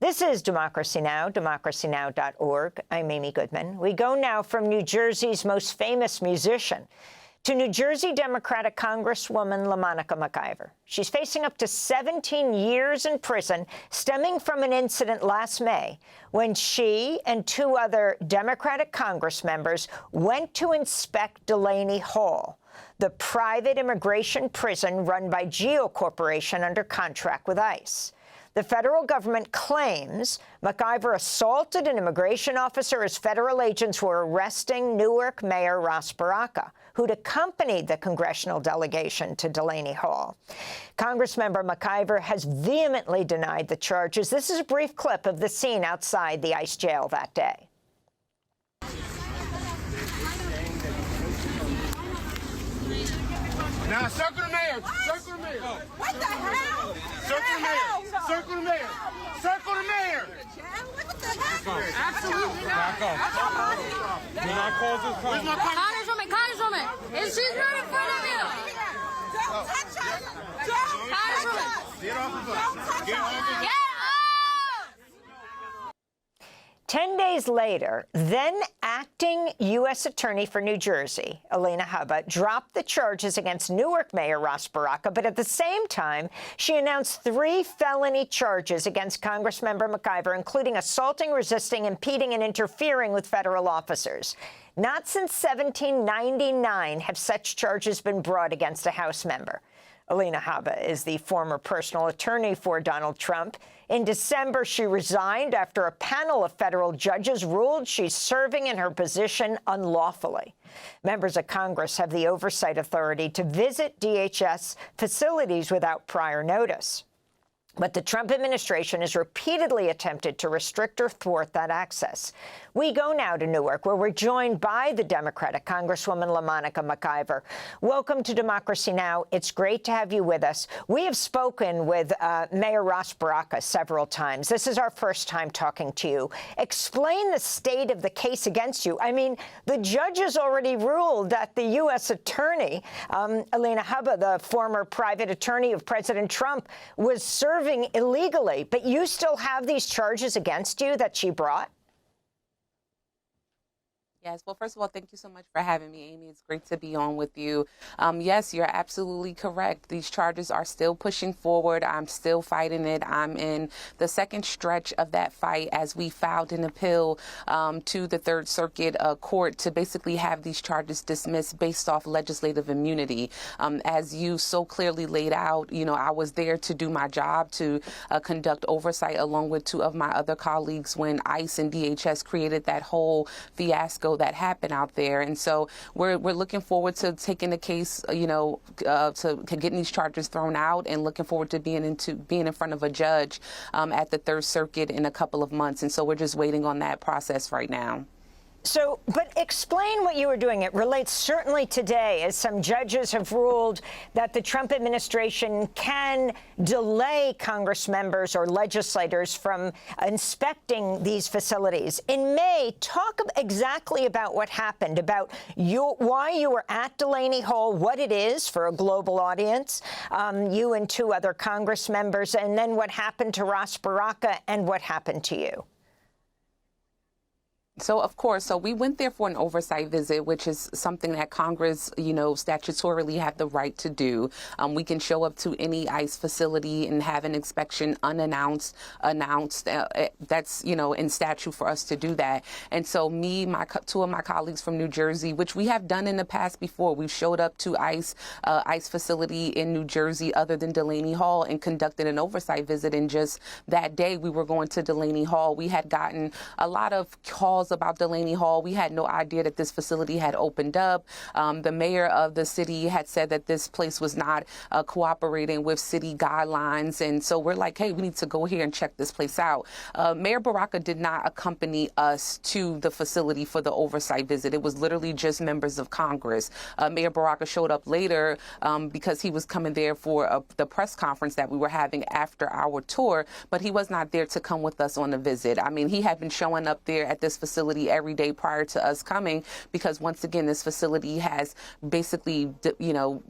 This is Democracy Now!, democracynow.org. I'm Amy Goodman. We go now from New Jersey's most famous musician to New Jersey Democratic Congresswoman LaMonica McIver. She's facing up to 17 years in prison stemming from an incident last May when she and two other Democratic Congress members went to inspect Delaney Hall, the private immigration prison run by GEO Corporation under contract with ICE. The federal government claims McIver assaulted an immigration officer as federal agents were arresting Newark Mayor Ras Baraka, who'd accompanied the congressional delegation to Delaney Hall. Congressmember McIver has vehemently denied the charges. This is a brief clip of the scene outside the ICE jail that day. Now, circle the mayor. Circle the mayor. What the hell? Circle the mayor. Circle the mayor. Circle the mayor. What the heck? Absolutely Back up. Do not cause this problem. Congresswoman, she's right in front of you. Don't touch us. Don't touch us. Get off the bus. Don't touch Get off the us. bus. 10 days later, then acting U.S. Attorney for New Jersey, Elena Hubba, dropped the charges against Newark Mayor Ras Baraka, but at the same time, she announced 3 felony charges against Congressmember McIver, including assaulting, resisting, impeding, and interfering with federal officers. Not since 1799 have such charges been brought against a House member. Elena Hubba is the former personal attorney for Donald Trump. In December, she resigned after a panel of federal judges ruled she's serving in her position unlawfully. Members of Congress have the oversight authority to visit DHS facilities without prior notice. But the Trump administration has repeatedly attempted to restrict or thwart that access. We go now to Newark, where we're joined by the Democratic Congresswoman LaMonica McIver. Welcome to Democracy Now! It's great to have you with us. We have spoken with Mayor Ras Baraka several times. This is our first time talking to you. Explain the state of the case against you. I mean, the judges already ruled that the U.S. attorney, Elena Hubba, the former private attorney of President Trump, was serving illegally, but you still have these charges against you that she brought? Yes. Well, first of all, thank you so much for having me, Amy. It's great to be on with you. Yes, you're absolutely correct. These charges are still pushing forward. I'm still fighting it. I'm in the second stretch of that fight as we filed an appeal to the Third Circuit Court to basically have these charges dismissed based off legislative immunity. As you so clearly laid out, you know, I was there to do my job, to conduct oversight along with 2 of my other colleagues when ICE and DHS created that whole fiasco that happened out there. And so we're looking forward to taking the case, you know, to getting these charges thrown out, and looking forward to being in front of a judge at the Third Circuit in a couple of months. And so we're just waiting on that process right now. So, but explain what you were doing. It relates certainly today, as some judges have ruled that the Trump administration can delay Congress members or legislators from inspecting these facilities. In May, talk exactly about what happened, about why you were at Delaney Hall, what it is for a global audience, you and 2 other Congress members, and then what happened to Ras Baraka and what happened to you. So, of course, we went there for an oversight visit, which is something that Congress, you know, statutorily have the right to do. We can show up to any ICE facility and have an inspection announced. That's, you know, in statute for us to do that. And so me, 2 of my colleagues from New Jersey, which we have done in the past before, we showed up to ICE facility in New Jersey other than Delaney Hall and conducted an oversight visit. And just that day we were going to Delaney Hall, we had gotten a lot of calls about Delaney Hall. We had no idea that this facility had opened up. The mayor of the city had said that this place was not cooperating with city guidelines. And so we're like, hey, we need to go here and check this place out. Mayor Baraka did not accompany us to the facility for the oversight visit. It was literally just members of Congress. Mayor Baraka showed up later because he was coming there for the press conference that we were having after our tour, but he was not there to come with us on the visit. I mean, he had been showing up there at this facility facility every day prior to us coming, because once again, this facility has basically,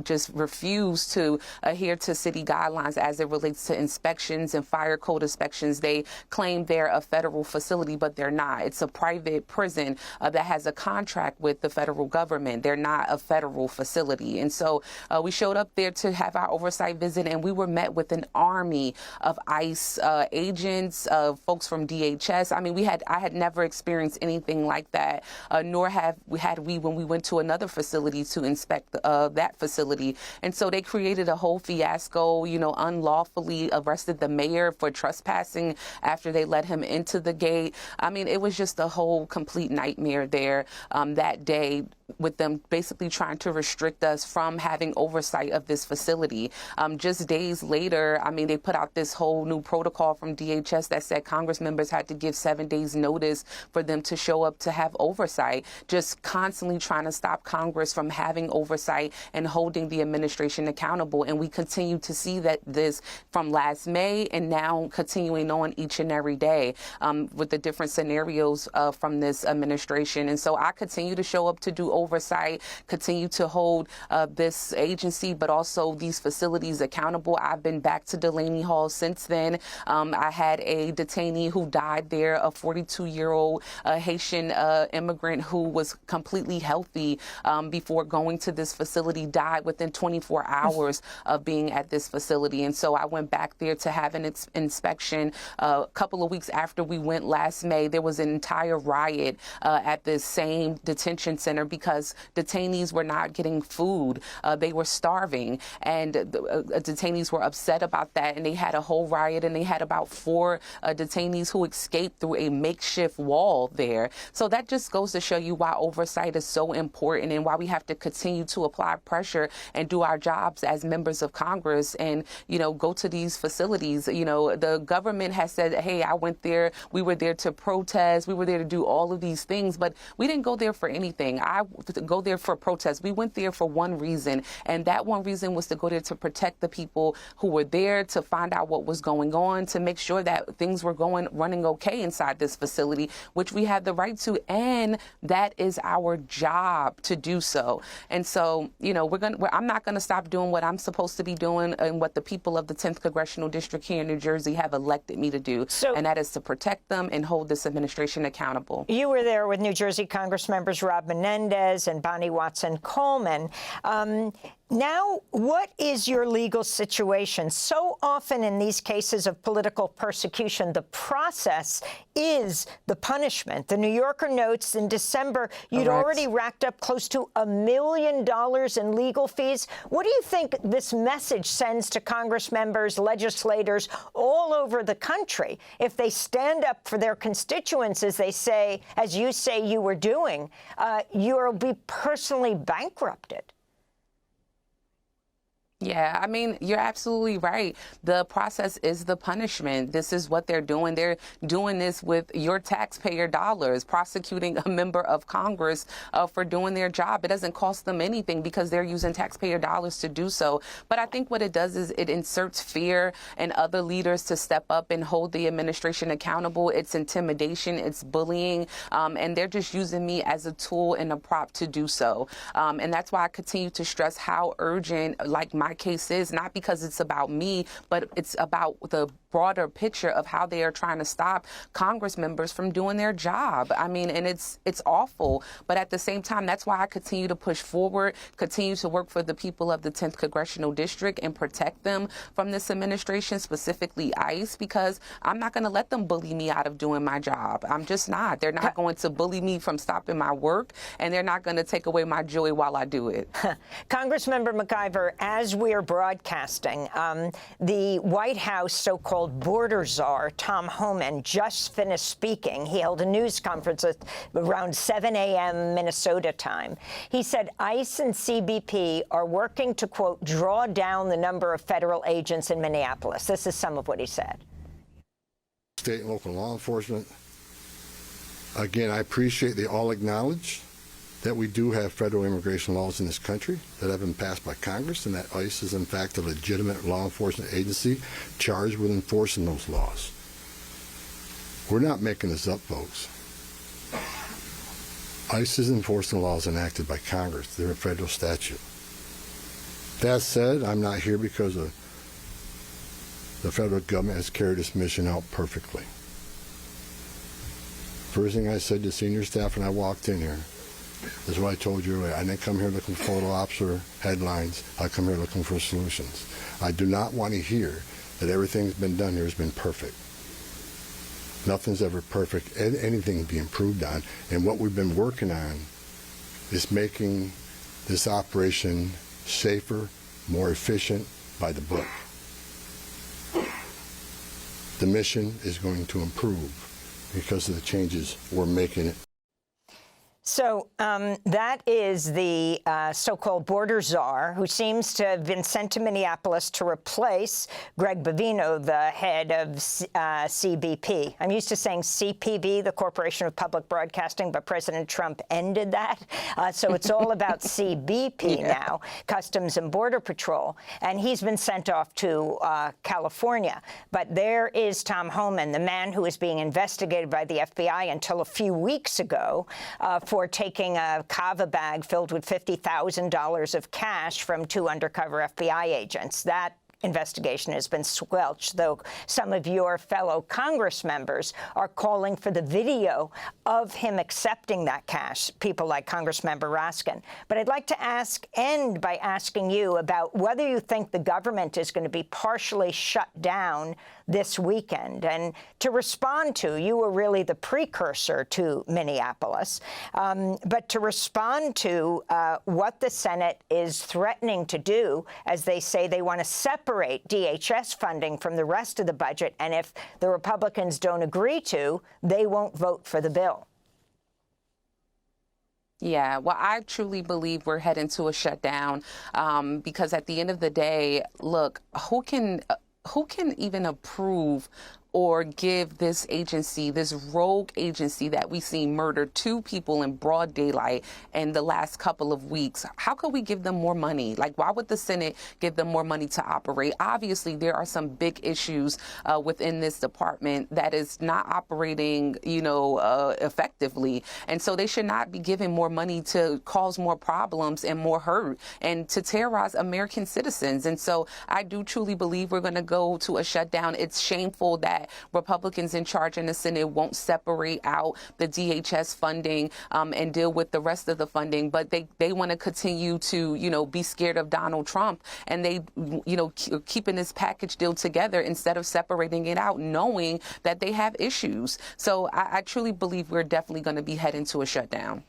just refused to adhere to city guidelines as it relates to inspections and fire code inspections. They claim they're a federal facility, but they're not. It's a private prison that has a contract with the federal government. They're not a federal facility. And so we showed up there to have our oversight visit, and we were met with an army of ICE agents, folks from DHS. I mean, I had never experienced anything like that, nor had we when we went to another facility to inspect that facility. And so they created a whole fiasco, unlawfully arrested the mayor for trespassing after they let him into the gate. I mean, it was just a whole complete nightmare there that day, with them basically trying to restrict us from having oversight of this facility. Just days later, I mean, they put out this whole new protocol from DHS that said Congress members had to give 7 days notice for them to show up to have oversight, just constantly trying to stop Congress from having oversight and holding the administration accountable. And we continue to see that this from last May and now continuing on each and every day with the different scenarios from this administration. And so I continue to show up to do oversight, continue to hold this agency, but also these facilities accountable. I've been back to Delaney Hall since then. I had a detainee who died there, a 42-year-old Haitian immigrant who was completely healthy before going to this facility, died within 24 hours of being at this facility. And so I went back there to have an inspection. A couple of weeks after we went last May, there was an entire riot at this same detention center because detainees were not getting food. They were starving, and detainees were upset about that, and they had a whole riot, and they had about 4 detainees who escaped through a makeshift wall there. So that just goes to show you why oversight is so important and why we have to continue to apply pressure and do our jobs as members of Congress and, go to these facilities. The government has said, hey, I went there. We were there to protest. We were there to do all of these things, but we didn't go there for anything. I go there for protest. We went there for one reason, and that one reason was to go there to protect the people who were there, to find out what was going on, to make sure that things were running okay inside this facility, which we have the right to, and that is our job to do so. And so, I'm not going to stop doing what I'm supposed to be doing and what the people of the 10th Congressional District here in New Jersey have elected me to do, and that is to protect them and hold this administration accountable. You were there with New Jersey Congressmembers Rob Menendez and Bonnie Watson-Coleman. Now, what is your legal situation? So often in these cases of political persecution, the process is the punishment. The New Yorker notes in December, you'd already racked up close to $1 million in legal fees. What do you think this message sends to Congress members, legislators all over the country if they stand up for their constituents, as they say, as you say you were doing, you'll be personally bankrupted? Yeah, I mean, you're absolutely right. The process is the punishment. This is what they're doing. They're doing this with your taxpayer dollars, prosecuting a member of Congress for doing their job. It doesn't cost them anything because they're using taxpayer dollars to do so. But I think what it does is it inserts fear in other leaders to step up and hold the administration accountable. It's intimidation, it's bullying, and they're just using me as a tool and a prop to do so. And that's why I continue to stress how urgent, like my case is, not because it's about me, but it's about the broader picture of how they are trying to stop Congress members from doing their job. I mean, and it's awful. But at the same time, that's why I continue to push forward, continue to work for the people of the 10th Congressional District and protect them from this administration, specifically ICE, because I'm not going to let them bully me out of doing my job. I'm just not. They're not going to bully me from stopping my work, and they're not going to take away my joy while I do it. Congressmember McIver, as we are broadcasting, the White House so-called border czar, Tom Homan, just finished speaking. He held a news conference at around 7 a.m. Minnesota time. He said ICE and CBP are working to, quote, draw down the number of federal agents in Minneapolis. This is some of what he said. State and local law enforcement. Again, I appreciate they all acknowledge that we do have federal immigration laws in this country that have been passed by Congress, and that ICE is in fact a legitimate law enforcement agency charged with enforcing those laws. We're not making this up, folks. ICE is enforcing laws enacted by Congress. They're a federal statute. That said, I'm not here because the federal government has carried its mission out perfectly. First thing I said to senior staff when I walked in here is what I told you earlier. I didn't come here looking for photo ops or headlines. I come here looking for solutions. I do not want to hear that everything that's been done here has been perfect. Nothing's ever perfect. Anything can be improved on. And what we've been working on is making this operation safer, more efficient, by the book. The mission is going to improve because of the changes we're making. So that is the so-called border czar, who seems to have been sent to Minneapolis to replace Greg Bovino, the head of CBP. I'm used to saying CPB, the Corporation of Public Broadcasting, but President Trump ended that. So it's all about CBP now, Customs and Border Patrol. And he's been sent off to California. But there is Tom Homan, the man who was being investigated by the FBI until a few weeks ago for taking a kava bag filled with $50,000 of cash from 2 undercover FBI agents. That investigation has been squelched, though some of your fellow Congress members are calling for the video of him accepting that cash, people like Congressmember Raskin. But I'd like to end by asking you about whether you think the government is going to be partially shut down this weekend. And to respond to, you were really the precursor to Minneapolis, but to respond to what the Senate is threatening to do, as they say they want to separate DHS funding from the rest of the budget, and if the Republicans don't agree to, they won't vote for the bill. Yeah, well, I truly believe we're heading to a shutdown because at the end of the day, look, who can even approve or give this agency, this rogue agency that we see murder 2 people in broad daylight in the last couple of weeks, how could we give them more money? Like, why would the Senate give them more money to operate? Obviously, there are some big issues within this department that is not operating, effectively. And so they should not be given more money to cause more problems and more hurt and to terrorize American citizens. And so I do truly believe we're going to go to a shutdown. It's shameful that Republicans in charge in the Senate won't separate out the DHS funding and deal with the rest of the funding, but they want to continue to, be scared of Donald Trump, and they, keeping this package deal together instead of separating it out, knowing that they have issues. So I truly believe we're definitely going to be heading to a shutdown.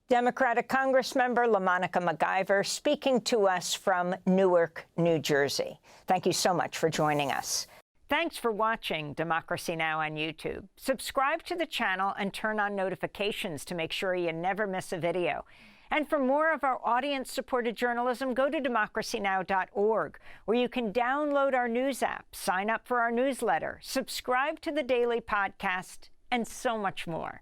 Democratic Congressmember LaMonica McIver speaking to us from Newark, New Jersey. Thank you so much for joining us. Thanks for watching Democracy Now! On YouTube. Subscribe to the channel and turn on notifications to make sure you never miss a video. And for more of our audience-supported journalism, go to democracynow.org, where you can download our news app, sign up for our newsletter, subscribe to the daily podcast, and so much more.